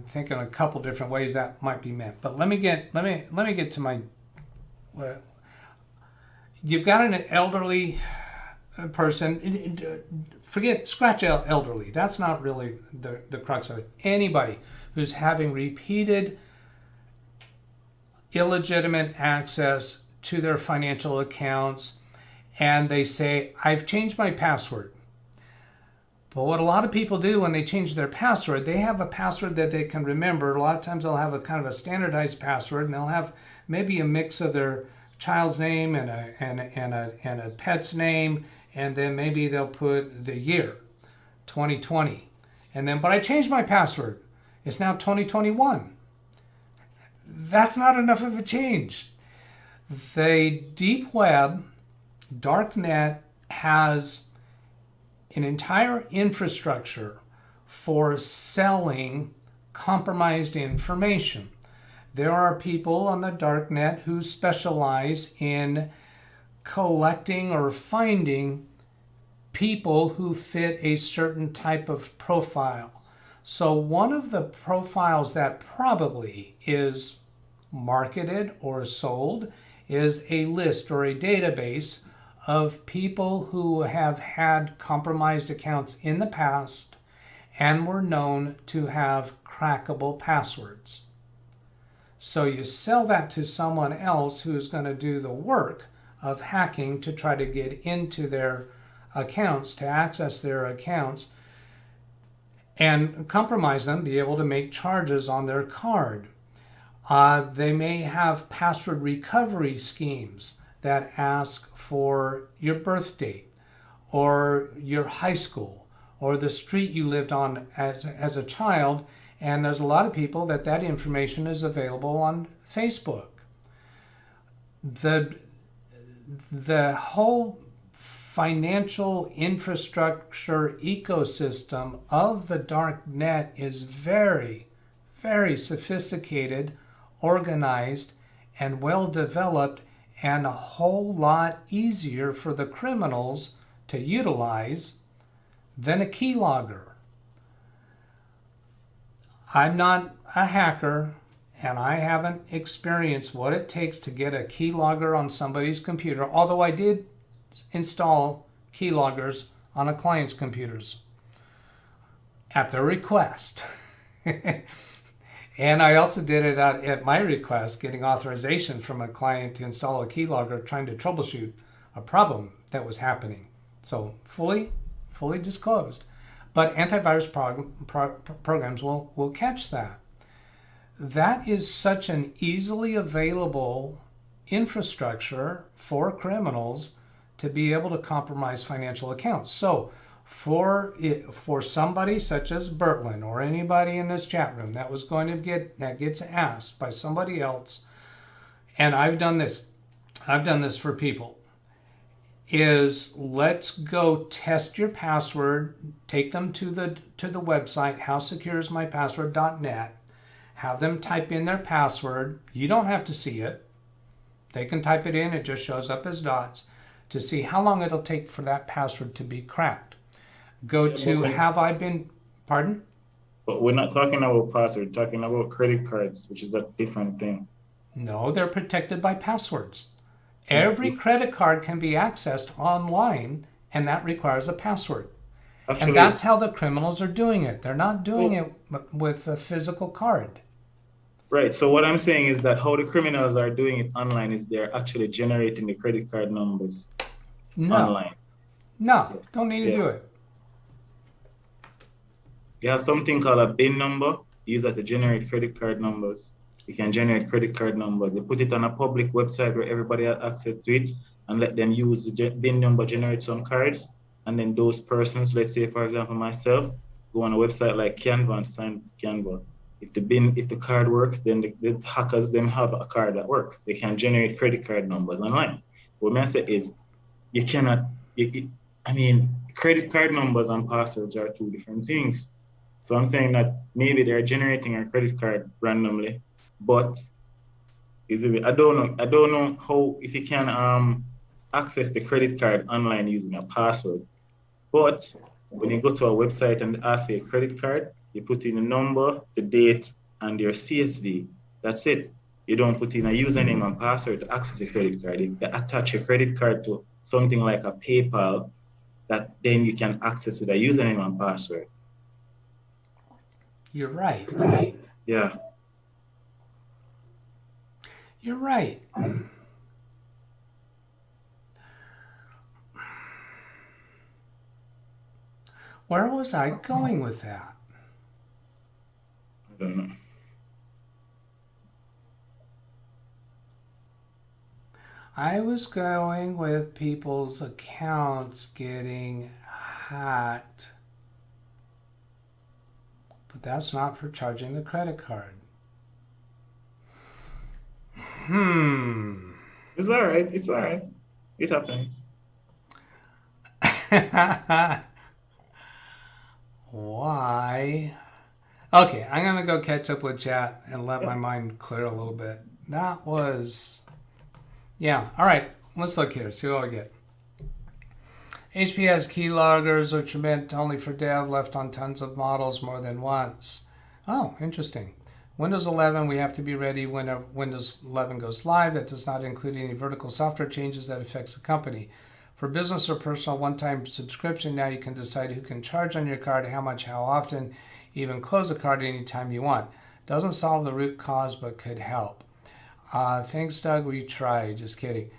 thinking a couple different ways that might be meant. But let me get to my. You've got an elderly person. Scratch elderly. That's not really the crux of it. Anybody who's having repeated illegitimate access to their financial accounts, and they say, I've changed my password. But what a lot of people do when they change their password, they have a password that they can remember. A lot of times they'll have a kind of a standardized password, and they'll have maybe a mix of their child's name and a pet's name, and then maybe they'll put the year, 2020. And then, but I changed my password. It's now 2021. That's not enough of a change. The deep web, darknet, has an entire infrastructure for selling compromised information. There are people on the darknet who specialize in collecting or finding people who fit a certain type of profile. So one of the profiles that probably is marketed or sold is a list or a database of people who have had compromised accounts in the past and were known to have crackable passwords. So you sell that to someone else who's going to do the work of hacking to try to get into their accounts, to access their accounts, and compromise them, be able to make charges on their card. They may have password recovery schemes that ask for your birth date or your high school or the street you lived on as a child, and there's a lot of people that information is available on Facebook. The whole financial infrastructure ecosystem of the dark net is very, very sophisticated, organized, and well developed, and a whole lot easier for the criminals to utilize than a keylogger. I'm not a hacker, and I haven't experienced what it takes to get a keylogger on somebody's computer, although I did install keyloggers on a client's computers at their request. And I also did it at my request, getting authorization from a client to install a keylogger, trying to troubleshoot a problem that was happening. So fully disclosed. But antivirus programs will catch that. That is such an easily available infrastructure for criminals to be able to compromise financial accounts. So for somebody such as Bertland or anybody in this chat room that gets asked by somebody else, and I've done this for people, is let's go test your password, take them to the website howsecureismypassword.net, have them type in their password. You don't have to see it. They can type it in, it just shows up as dots, to see how long it'll take for that password to be cracked. Go to pardon? But we're not talking about password, we're talking about credit cards, which is a different thing. No, they're protected by passwords. Every credit card can be accessed online, and that requires a password. Actually, and that's how the criminals are doing it. They're not doing it with a physical card. Right. So what I'm saying is that how the criminals are doing it online is they're actually generating the credit card numbers online. No, yes. Don't need to do it. You have something called a BIN number. Use that to generate credit card numbers. You can generate credit card numbers. You put it on a public website where everybody has access to it, and let them use the BIN number, generate some cards. And then those persons, let's say, for example, myself, go on a website like Canva and sign Canva. If the card works, then the hackers them have a card that works. They can generate credit card numbers online. What I say is, you cannot. Credit card numbers and passwords are two different things. So I'm saying that maybe they're generating a credit card randomly, but I don't know how, if you can access the credit card online using a password. But when you go to a website and ask for a credit card, you put in a number, the date, and your CSV. That's it. You don't put in a username and password to access a credit card. You attach your credit card to something like a PayPal that then you can access with a username and password. You're right. Yeah. You're right. Where was I going with that? I don't know. I was going with people's accounts getting hacked. But that's not for charging the credit card. It's all right. It's all right. It happens. Why? Okay, I'm going to go catch up with chat and let my mind clear a little bit. That was... Yeah, all right. Let's look here. See what we get. HP has keyloggers, which are meant only for dev, left on tons of models more than once. Oh, interesting. Windows 11, we have to be ready when Windows 11 goes live. That does not include any vertical software changes that affects the company. For business or personal one-time subscription, now you can decide who can charge on your card, how much, how often, even close the card anytime you want. Doesn't solve the root cause, but could help. Thanks, Doug. We tried. Just kidding.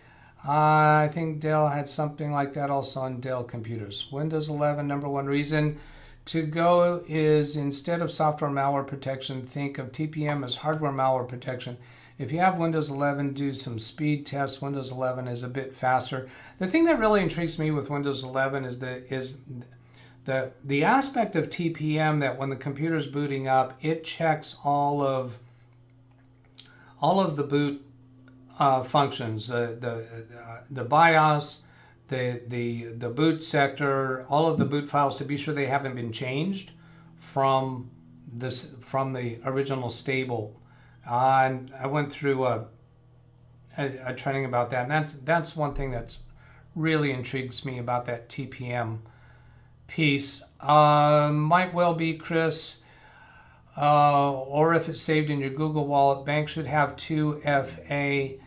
I think Dell had something like that also on Dell computers. Windows 11, number one reason to go is instead of software malware protection, think of TPM as hardware malware protection. If you have Windows 11, do some speed tests. Windows 11 is a bit faster. The thing that really intrigues me with Windows 11 is the aspect of TPM that when the computer is booting up, it checks all of the boot functions, the BIOS, the boot sector, all of the boot files to be sure they haven't been changed from the original stable. And I went through a training about that, and that's one thing that's really intrigues me about that TPM piece. Might well be, Chris, or if it's saved in your Google Wallet, bank should have 2FA.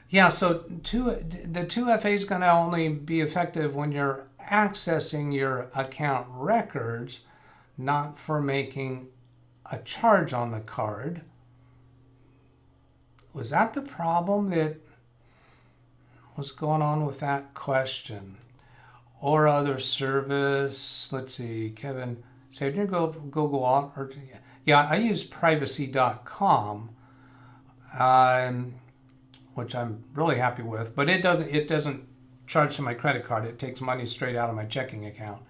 Yeah, so the 2FA is going to only be effective when you're accessing your account records, not for making a charge on the card. Was that the problem that was going on with that question? Or other service? Let's see, Kevin, saved your Google Wallet. Yeah, I use privacy.com, which I'm really happy with, but it doesn't charge to my credit card. It takes money straight out of my checking account.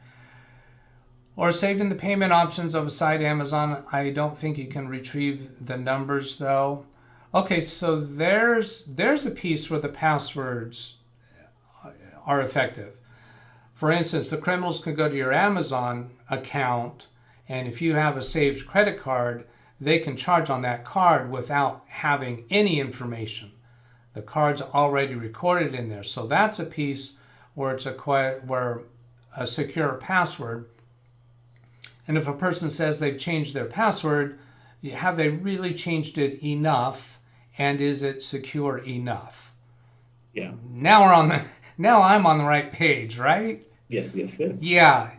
Or saved in the payment options of a site, Amazon. I don't think you can retrieve the numbers though. Okay, so there's a piece where the passwords are effective. For instance, the criminals can go to your Amazon account, and if you have a saved credit card, they can charge on that card without having any information. The card's already recorded in there. So that's a piece where it's where a secure password. And if a person says they've changed their password, have they really changed it enough? And is it secure enough? Yeah. Now I'm on the right page, right? Yes. Yeah,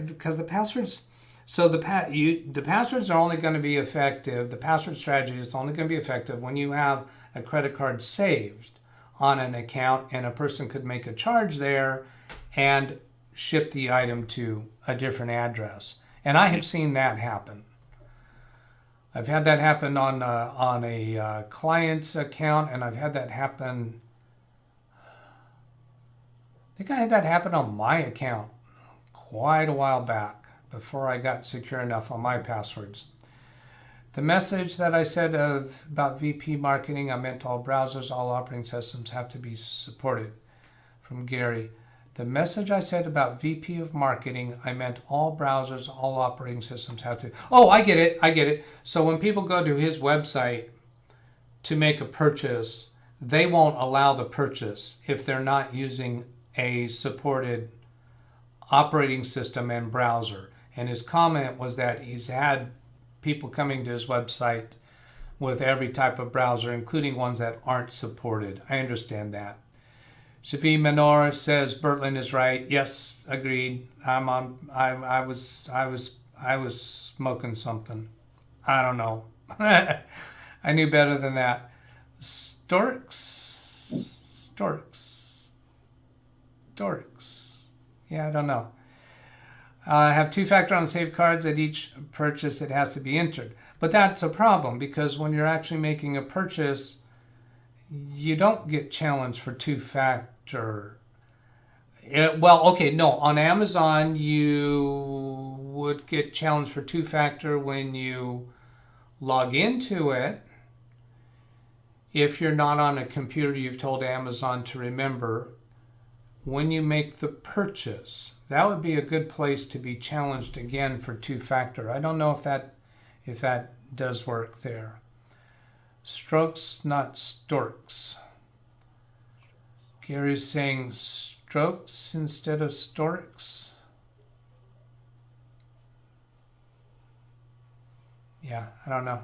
because the passwords. So the passwords are only going to be effective. The password strategy is only going to be effective when you have a credit card saved on an account, and a person could make a charge there and ship the item to a different address. And I have seen that happen. I've had that happen on a client's account, and I've had that happen. I think I had that happen on my account quite a while back before I got secure enough on my passwords. The message that I said about VP marketing, I meant all browsers, all operating systems have to be supported. From Gary. The message I said about VP of marketing, I meant all browsers, all operating systems have to. Oh, I get it. So when people go to his website to make a purchase, they won't allow the purchase if they're not using a supported operating system and browser. And his comment was that he's had people coming to his website with every type of browser, including ones that aren't supported. I understand that. Shafi Manor says Bertland is right. Yes, agreed. I was smoking something. I don't know. I knew better than that. Storks. Yeah, I don't know. Have two-factor on saved cards at each purchase. It has to be entered. But that's a problem because when you're actually making a purchase, you don't get challenged for two-factor. On Amazon, you would get challenged for two-factor when you log into it. If you're not on a computer, you've told Amazon to remember. When you make the purchase, that would be a good place to be challenged again for two-factor. I don't know if that does work there. Strokes, not storks. Gary's saying strokes instead of storks. Yeah, I don't know.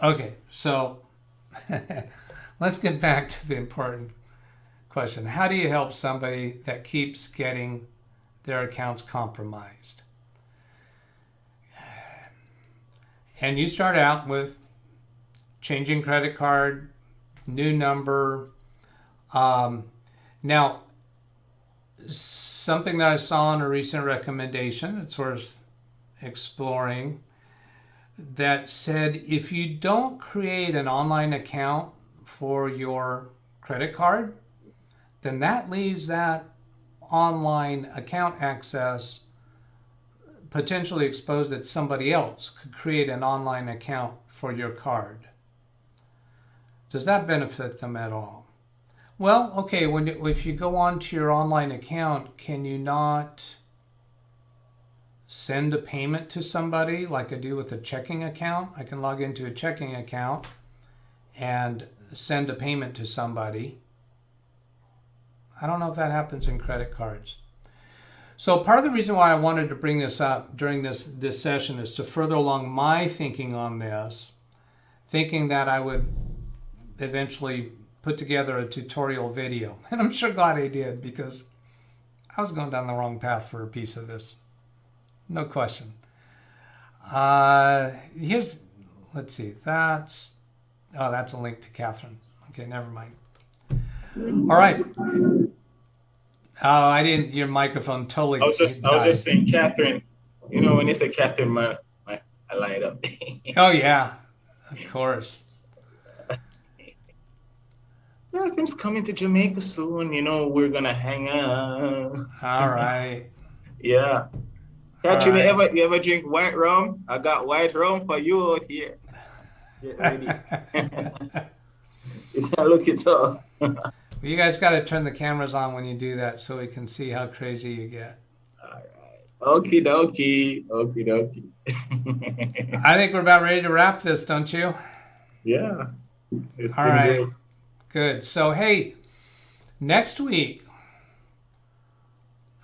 Okay, so let's get back to the important question. How do you help somebody that keeps getting their accounts compromised? And you start out with changing credit card, new number. Now, something that I saw in a recent recommendation that's worth exploring that said if you don't create an online account for your credit card, then that leaves that online account access potentially exposed that somebody else could create an online account for your card. Does that benefit them at all? Well, okay, if you go onto your online account, can you not send a payment to somebody like I do with a checking account? I can log into a checking account and send a payment to somebody. I don't know if that happens in credit cards. So part of the reason why I wanted to bring this up during this session is to further along my thinking on this, thinking that I would eventually put together a tutorial video. And I'm sure glad I did, because I was going down the wrong path for a piece of this. No question. Let's see, that's a link to Catherine. Okay, never mind. All right. Oh, I didn't, your microphone totally I was just saying, Catherine, you know, when you say Catherine, I light up. Oh, yeah, of course. Catherine's coming to Jamaica soon. You know, we're going to hang out. All right. Yeah. Catherine, right. you ever drink white rum? I got white rum for you out here. Get ready. You gotta look it up. You guys got to turn the cameras on when you do that so we can see how crazy you get. All right. Okie dokie. Okie dokie. I think we're about ready to wrap this, don't you? Yeah. All right. Good. So, hey, next week,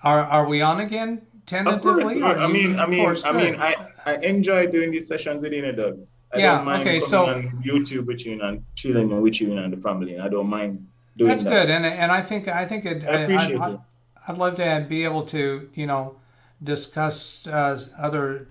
are we on again tentatively? Of course. I enjoy doing these sessions with you, Doug. I don't mind coming on YouTube with you and chilling with you and the family. I don't mind doing that. That's good, and I think I appreciate it. I'd love to be able to discuss other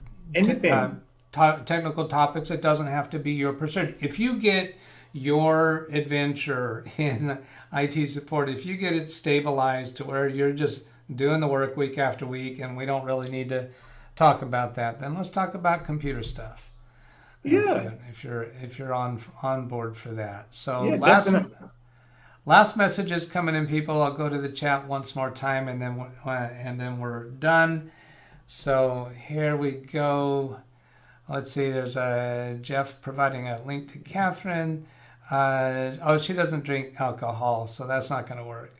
technical topics. It doesn't have to be your pursuit. If you get your adventure in IT support, if you get it stabilized to where you're just doing the work week after week, and we don't really need to talk about that, then let's talk about computer stuff. Yeah. If you're on board for that. So yeah, last messages coming in, people. I'll go to the chat once more time, and then we're done. So here we go. Let's see. There's a Jeff providing a link to Catherine. She doesn't drink alcohol, so that's not going to work.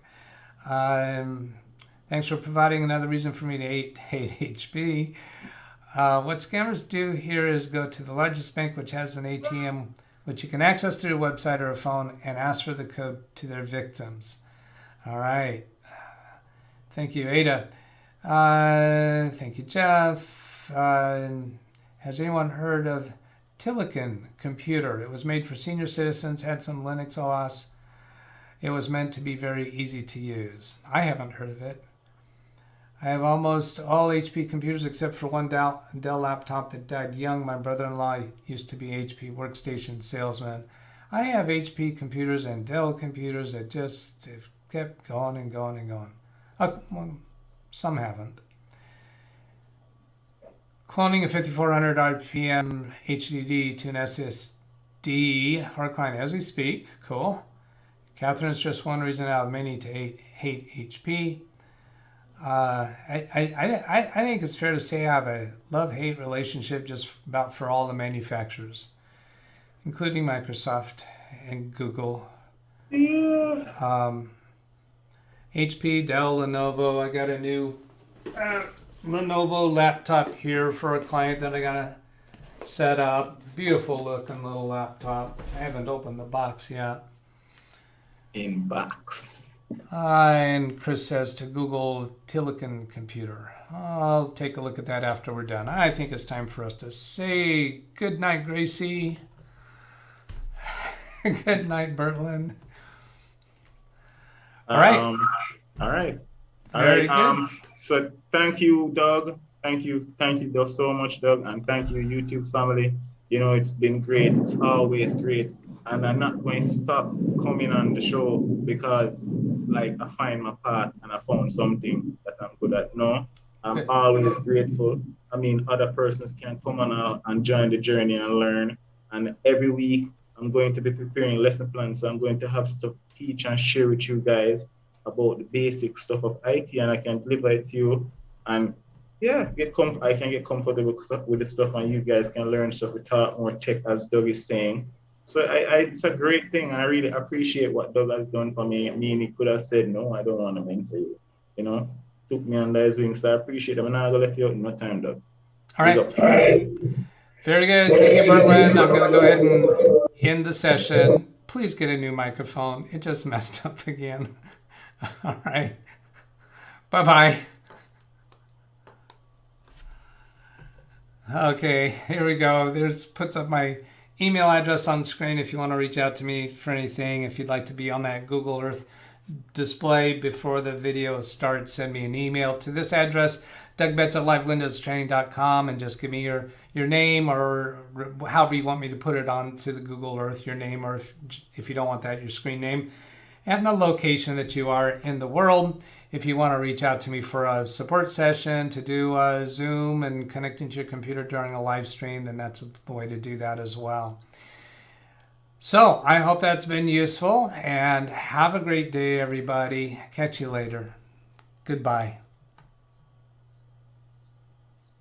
Thanks for providing another reason for me to hate HP. What scammers do here is go to the largest bank, which has an ATM, which you can access through a website or a phone, and ask for the code to their victims. All right. Thank you, Ada. Thank you, Jeff. Has anyone heard of Tillicon Computer? It was made for senior citizens, had some Linux OS. It was meant to be very easy to use. I haven't heard of it. I have almost all HP computers except for one Dell laptop that died young. My brother-in-law used to be HP workstation salesman. I have HP computers and Dell computers that just have kept going and going and going. Well, some haven't. Cloning a 5400 RPM HDD to an SSD for a client as we speak. Cool. Catherine, it's just one reason out of many to hate HP. I think it's fair to say I have a love-hate relationship just about for all the manufacturers, including Microsoft and Google. Yeah. HP, Dell, Lenovo. I got a new Lenovo laptop here for a client that I gotta set up. Beautiful looking little laptop. I haven't opened the box yet. Inbox. And Chris says to Google Tillicon Computer. I'll take a look at that after we're done. I think it's time for us to say good night, Gracie. Good night, Bertland. All right. All right. All Very right. good. So thank you, Doug. Thank you, Doug, so much, Doug, and thank you, YouTube family. You know, it's been great. It's always great, and I'm not going to stop coming on the show because, like, I find my path and I found something that I'm good at. No, I'm Good. always grateful. I mean, other persons can come on and join the journey and learn. And every week, I'm going to be preparing lesson plans. So I'm going to have stuff to teach and share with you guys about the basic stuff of IT, and I can deliver it to you. And yeah, I can get comfortable with the stuff, and you guys can learn stuff without more tech, as Doug is saying. So it's a great thing, and I really appreciate what Doug has done for me. Me and he could have said, no, I don't want to mentor you. You know, took me under his wing, so I appreciate it. I'm not going to let you out in no time, Doug. All right. Very good. Thank you, Bertland. I'm going to go ahead and end the session. Please get a new microphone. It just messed up again. All right. Bye-bye. Okay, here we go. There's puts up my email address on the screen if you want to reach out to me for anything. If you'd like to be on that Google Earth display before the video starts, send me an email to this address, DougBetts at LiveWindowsTraining.com, and just give me your name, or however you want me to put it on to the Google Earth, your name, or if you don't want that, your screen name, and the location that you are in the world. If you want to reach out to me for a support session, to do a Zoom and connecting to your computer during a live stream, then that's the way to do that as well. So I hope that's been useful, and have a great day, everybody. Catch you later. Goodbye.